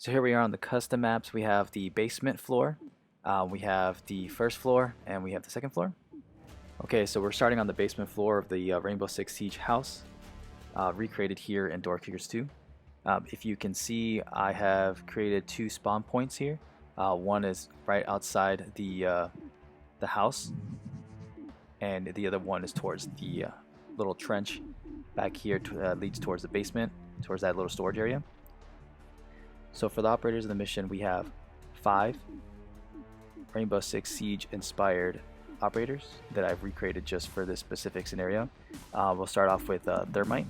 So here we are on the custom maps. We have the basement floor, we have the first floor, and we have the second floor. Okay, so we're starting on the basement floor of the Rainbow Six Siege house, recreated here in Door Kickers 2. If you can see, I have created two spawn points here. One is right outside the house, and the other one is towards the little trench back here leads towards the basement, towards that little storage area. So for the operators of the mission, we have 5 Rainbow Six Siege inspired operators that I've recreated just for this specific scenario. We'll start off with Thermite.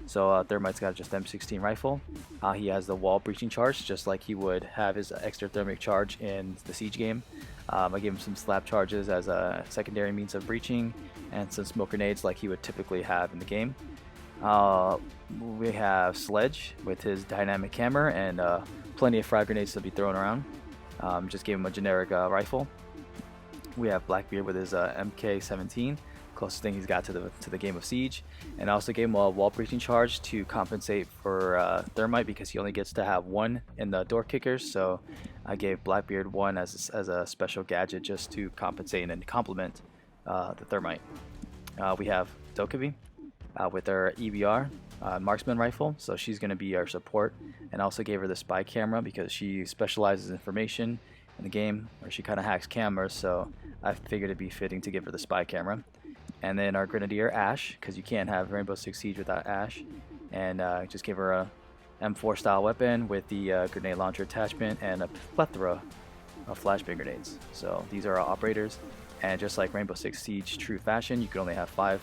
So Thermite's got just M16 rifle. He has the wall breaching charge, just like he would have his extra thermic charge in the Siege game. I gave him some slap charges as a secondary means of breaching, and some smoke grenades like he would typically have in the game. We have Sledge with his dynamic camera and plenty of frag grenades to be thrown around. Just gave him a generic rifle. We have Blackbeard with his MK17, closest thing he's got to the game of Siege, and I also gave him a wall breaching charge to compensate for Thermite because he only gets to have one in the door kickers. So I gave Blackbeard one as a special gadget just to compensate and complement the Thermite. We have Dokkaebi with our EBR marksman rifle, so she's going to be our support, and I also gave her the spy camera because she specializes in information in the game, or she kind of hacks cameras, so I figured it'd be fitting to give her the spy camera. And then our Grenadier Ash, because you can't have Rainbow Six Siege without Ash, and just give her a M4 style weapon with the grenade launcher attachment and a plethora of flashbang grenades. So these are our operators, and just like Rainbow Six Siege true fashion, you can only have 5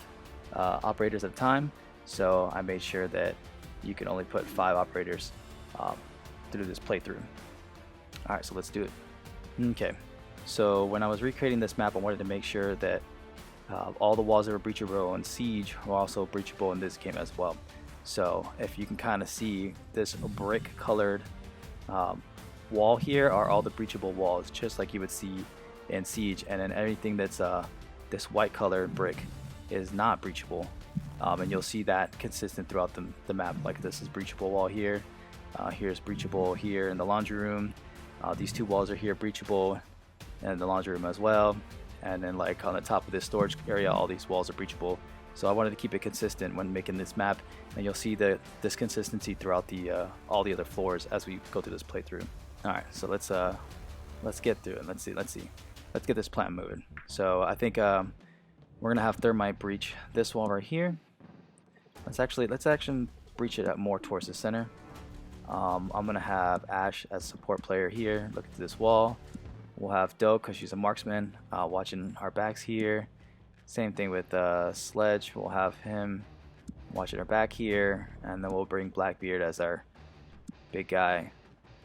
operators at a time, so I made sure that you can only put 5 operators through this playthrough. Alright, so let's do it. Okay, so when I was recreating this map, I wanted to make sure that all the walls that were breachable in Siege were also breachable in this game as well. So if you can kind of see, this brick colored wall here are all the breachable walls, just like you would see in Siege, and then everything that's this white colored brick is not breachable, and you'll see that consistent throughout the map. Like this is breachable wall here, here's breachable here in the laundry room, these 2 walls are here breachable in the laundry room as well, and then like on the top of this storage area all these walls are breachable. So I wanted to keep it consistent when making this map, and you'll see this consistency throughout all the other floors as we go through this playthrough. Alright, so let's get through it. Let's get this plan moving. So I think we're gonna have Thermite breach this wall right here. Let's actually breach it more towards the center. I'm gonna have Ash as support player here, looking to this wall. We'll have Doe because she's a marksman, watching our backs here. Same thing with Sledge. We'll have him watching our back here, and then we'll bring Blackbeard as our big guy,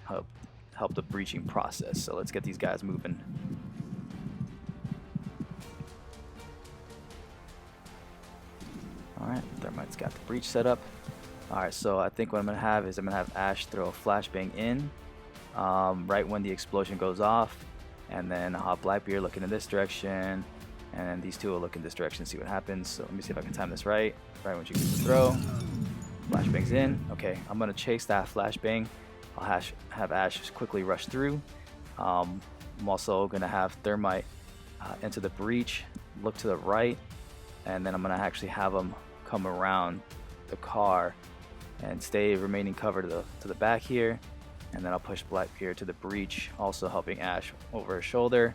help the breaching process. So let's get these guys moving. Alright, Thermite's got the breach set up. Alright, so I think what I'm going to have is I'm going to have Ash throw a flashbang in right when the explosion goes off, and then I'll have Blackbeard looking in this direction, and these 2 will look in this direction, see what happens. So let me see if I can time this right when she gets the throw. Flashbang's in. Okay, I'm going to chase that flashbang. I'll have Ash just quickly rush through. I'm also going to have Thermite into the breach, look to the right, and then I'm going to actually have him come around the car and stay remaining cover to the back here, and then I'll push Blackbeard to the breach, also helping Ash over his shoulder,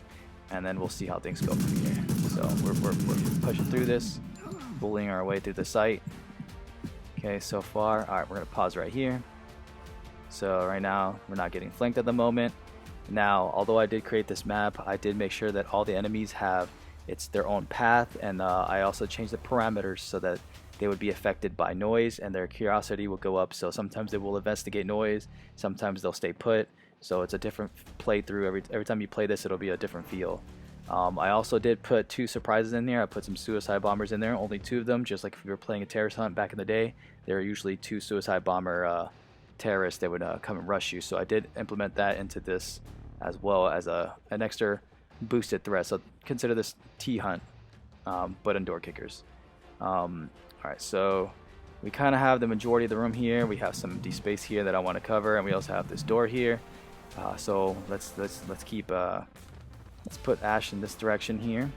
and then we'll see how things go from here. So we're pushing through this, bullying our way through the site. Okay, so far. Alright, we're gonna pause right here. So right now we're not getting flanked at the moment. Now, although I did create this map, I did make sure that all the enemies have their own path, and I also changed the parameters so that they would be affected by noise and their curiosity will go up. So sometimes they will investigate noise, sometimes they'll stay put. So it's a different playthrough. Every time you play this, it'll be a different feel. I also did put 2 surprises in there. I put some suicide bombers in there, only 2 of them, just like if you were playing a terrorist hunt back in the day. There were usually 2 suicide bomber terrorists that would come and rush you. So I did implement that into this as well as an extra boosted threat. So consider this T hunt, but in door kickers. Alright, so we kind of have the majority of the room here. We have some empty space here that I want to cover, and we also have this door here. So let's keep let's put Ash in this direction here.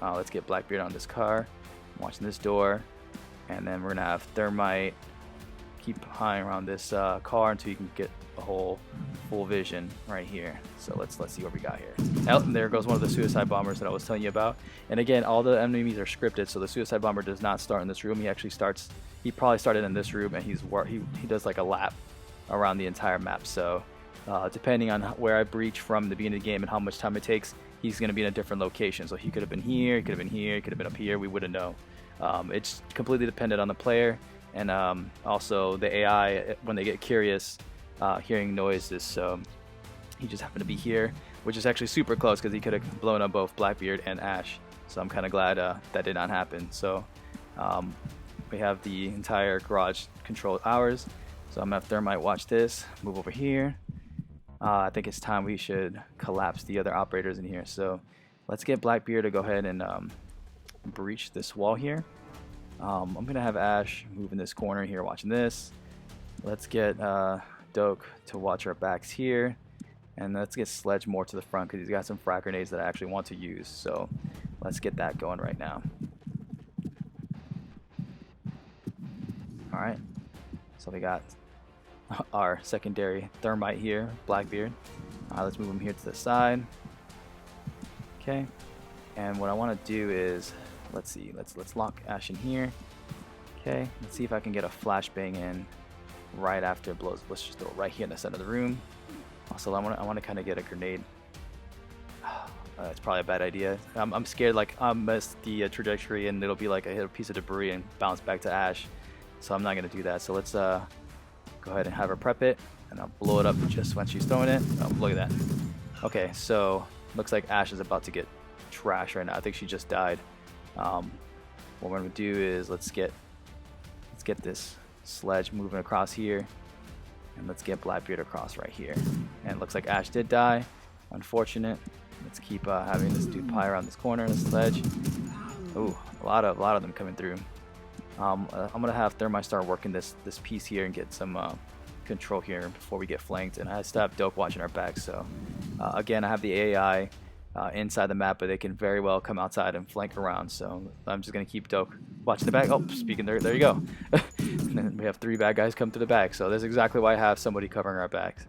Let's get Blackbeard on this car, watching this door, and then we're gonna have Thermite keep high around this car until you can get a whole full vision right here. So let's see what we got here. And there goes one of the suicide bombers that I was telling you about. And again, all the enemies are scripted, so the suicide bomber does not start in this room. He actually starts. He probably started in this room, and he does like a lap around the entire map. So depending on where I breach from the beginning of the game and how much time it takes, he's going to be in a different location. So he could have been here, he could have been here, he could have been up here. We wouldn't know. It's completely dependent on the player, and also the AI when they get curious, hearing noises. So he just happened to be here, which is actually super close because he could have blown up both Blackbeard and Ash. So I'm kind of glad that did not happen. So we have the entire garage controlled ours. So I'm gonna have Thermite watch this, move over here. I think it's time we should collapse the other operators in here. So let's get Blackbeard to go ahead and breach this wall here. I'm gonna have Ash move in this corner here watching this. Let's get Doke to watch our backs here, and let's get Sledge more to the front because he's got some frag grenades that I actually want to use. So let's get that going right now. Alright, so we got our secondary Thermite here, Blackbeard. Let's move him here to the side. Okay, and what I want to do is, let's see, let's lock Ash in here. Okay, let's see if I can get a flashbang in right after it blows. Let's just throw it right here in the center of the room. Also, I want to kind of get a grenade. It's probably a bad idea. I'm scared like I'll miss the trajectory and it'll be like I hit a piece of debris and bounce back to Ash. So I'm not gonna do that. So let's go ahead and have her prep it, and I'll blow it up just when she's throwing it. Oh, look at that. Okay, so looks like Ash is about to get trashed right now. I think she just died. What we're gonna do is let's get this Sledge moving across here, and let's get Blackbeard across right here. And it looks like Ash did die. Unfortunate. Let's keep having this dude pie around this corner. This Sledge. Ooh, a lot of them coming through. I'm gonna have Thermite start working this piece here and get some control here before we get flanked. And I still have Doke watching our back. So again, I have the AI inside the map, but they can very well come outside and flank around. So I'm just gonna keep Doke watching the back. Oh, speaking there you go. And then we have 3 bad guys come to the back. So that's exactly why I have somebody covering our backs.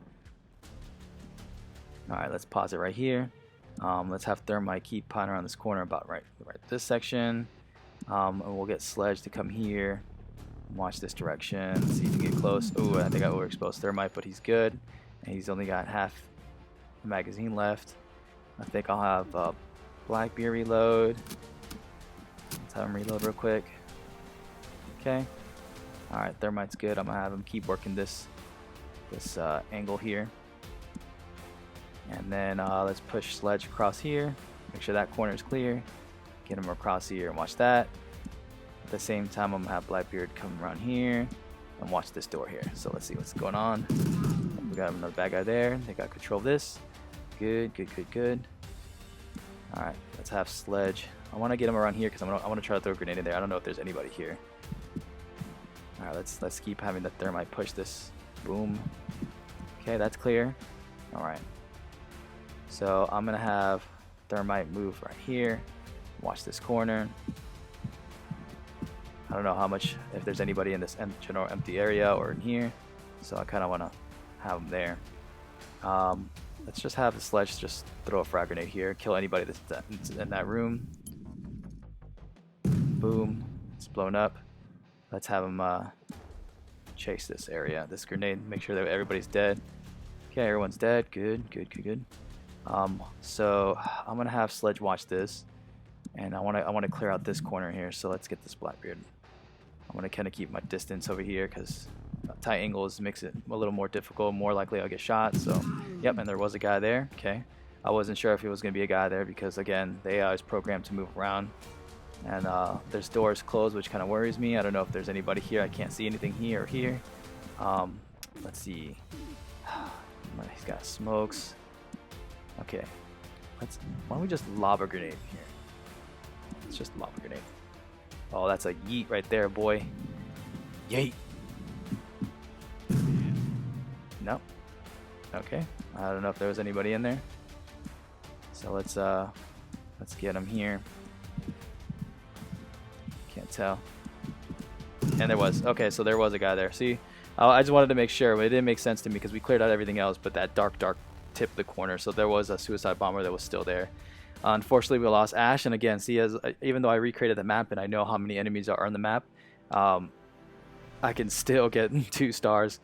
All right, let's pause it right here. Let's have Thermite keep pawing around this corner about right this section. And we'll get Sledge to come here, watch this direction, see if he can get close. Ooh, I think I overexposed Thermite, but he's good. And he's only got half the magazine left. I think I'll have Blackbeard reload. Let's have him reload real quick. Okay. Alright, Thermite's good. I'm going to have him keep working this angle here. And then let's push Sledge across here. Make sure that corner is clear. Get him across here and watch that. At the same time, I'm going to have Blackbeard come around here and watch this door here. So let's see what's going on. We got another bad guy there. They got control of this. Good. Alright, let's have Sledge. I want to get him around here because I want to try to throw a grenade in there. I don't know if there's anybody here. Alright, let's keep having the Thermite push this. Boom. Okay, that's clear. Alright. So I'm going to have Thermite move right here. Watch this corner. I don't know how much, if there's anybody in this general empty area or in here. So I kind of want to have them there. Let's just have the Sledge just throw a frag grenade here. Kill anybody that's in that room. Boom. It's blown up. Let's have him chase this area. This grenade. Make sure that everybody's dead. Okay, everyone's dead. Good. So I'm going to have Sledge watch this. And I want to clear out this corner here, so let's get this Blackbeard. I'm going to kind of keep my distance over here because tight angles makes it a little more difficult. More likely I'll get shot. So, yep, and there was a guy there. Okay, I wasn't sure if it was going to be a guy there because, again, the AI is programmed to move around. And there's doors closed, which kind of worries me. I don't know if there's anybody here. I can't see anything here or here. Let's see. He's got smokes. Okay, why don't we just lob a grenade here? It's just lob a grenade. Oh, that's a yeet right there, boy. Yay. No. Okay. I don't know if there was anybody in there. So let's get him here. Can't tell. And there was. Okay, so there was a guy there. See, I just wanted to make sure, but it didn't make sense to me because we cleared out everything else, but that dark tip the corner. So there was a suicide bomber that was still there. Unfortunately, we lost Ash, and again, see, even though I recreated the map and I know how many enemies are on the map, I can still get 2 stars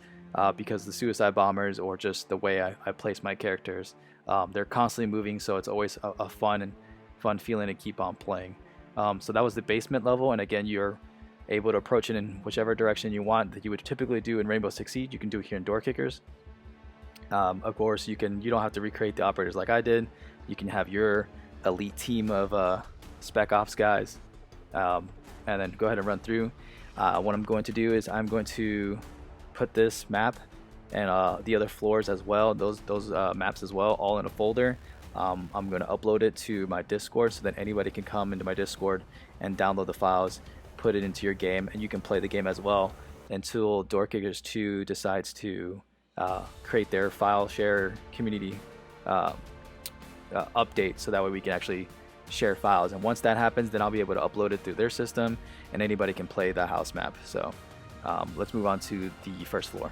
because the suicide bombers, or just the way I place my characters, they're constantly moving, so it's always a fun feeling to keep on playing. So that was the basement level, and again, you're able to approach it in whichever direction you want that you would typically do in Rainbow Six Siege. You can do it here in Door Kickers. Of course, you don't have to recreate the operators like I did. You can have your elite team of spec ops guys, and then go ahead and run through. What I'm going to do is I'm going to put this map and the other floors as well, those maps as well, all in a folder. I'm going to upload it to my Discord so that anybody can come into my Discord and download the files, put it into your game, and you can play the game as well until Door Kickers 2 decides to create their file share community update, so that way we can actually share files. And once that happens, then I'll be able to upload it through their system and anybody can play the house map. So let's move on to the first floor.